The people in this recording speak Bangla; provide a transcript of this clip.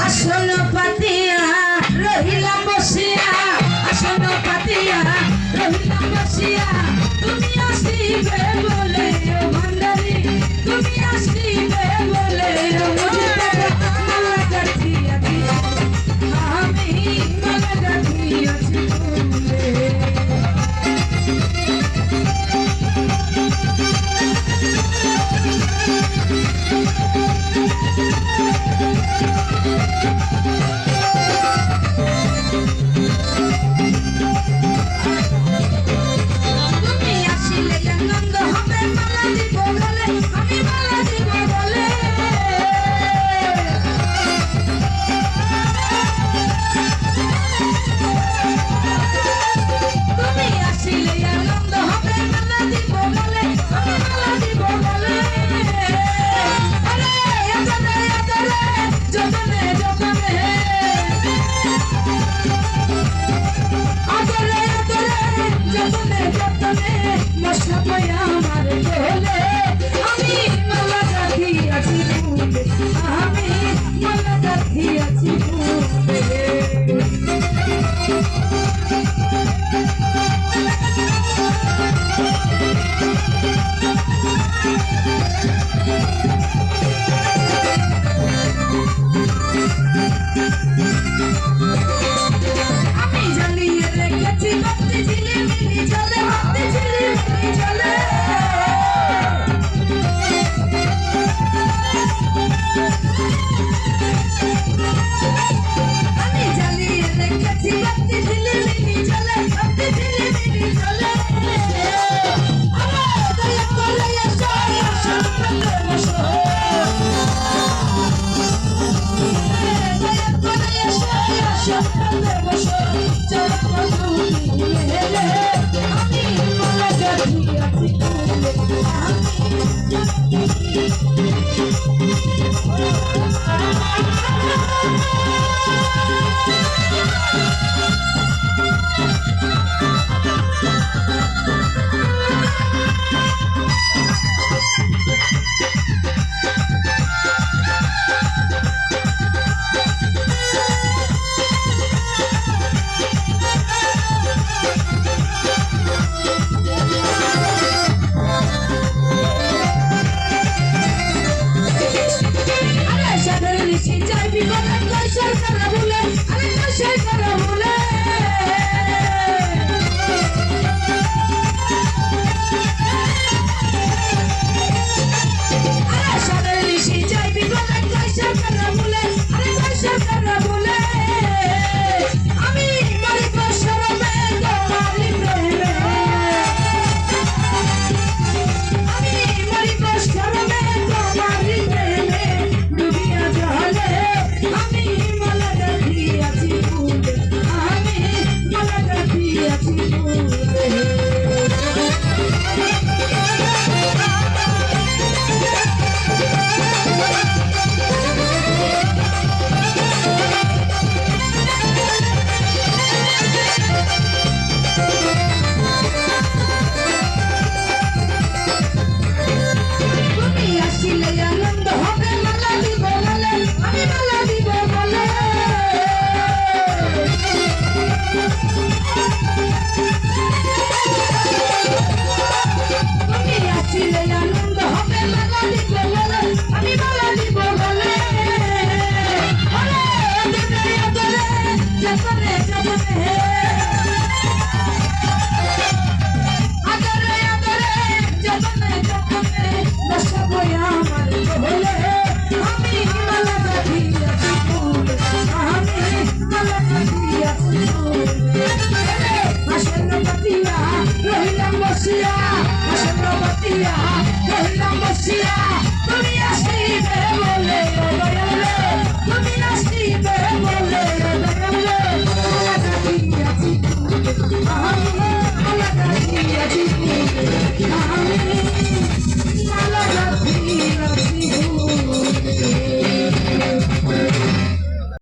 আসন পাতিয়া রহিলাম বসিয়া, আসন পাতিয়া রহিলাম বসিয়া, তুমি আসিবে বলে ও ভান্ডারি, তুমি আসিবে বলে ও মালা গাঁথিয়াছি, আমি মালা গাঁথিয়াছি ফুলে। তুমি আসিলে আনন্দ হবে, মালা দিব গলে, আমি মালা দিব গলে। তুমি আসিলে আনন্দ হবে, মালা দিব গলে, আমি মালা দিব গলে। আরে আদরে আদরে যতনে যতনে, আদরে আদরে যতনে যতনে, মশাই আমার কোলে, আমি মালা গাঁথিয়াছি ফুলে, আমি মালা গাঁথিয়াছি ফুলে। আমি জ্বালিয়ে রেখেছি বাতি ঝিলিমিলি জ্বলে, বাতি ঝিলিমিলি জ্বলে। আমি জ্বালিয়ে রেখেছি বাতি ঝিলিমিলি জ্বলে, বাতি ঝিলিমিলি জ্বলে। আমার দয়া করে এসো, এসো প্রাণে বসো। দয়া করে এসো, এসো প্রাণে বসো। চরণ ধুলি মেলে, আমি মালা গাঁথিয়াছি ফুলে, আমি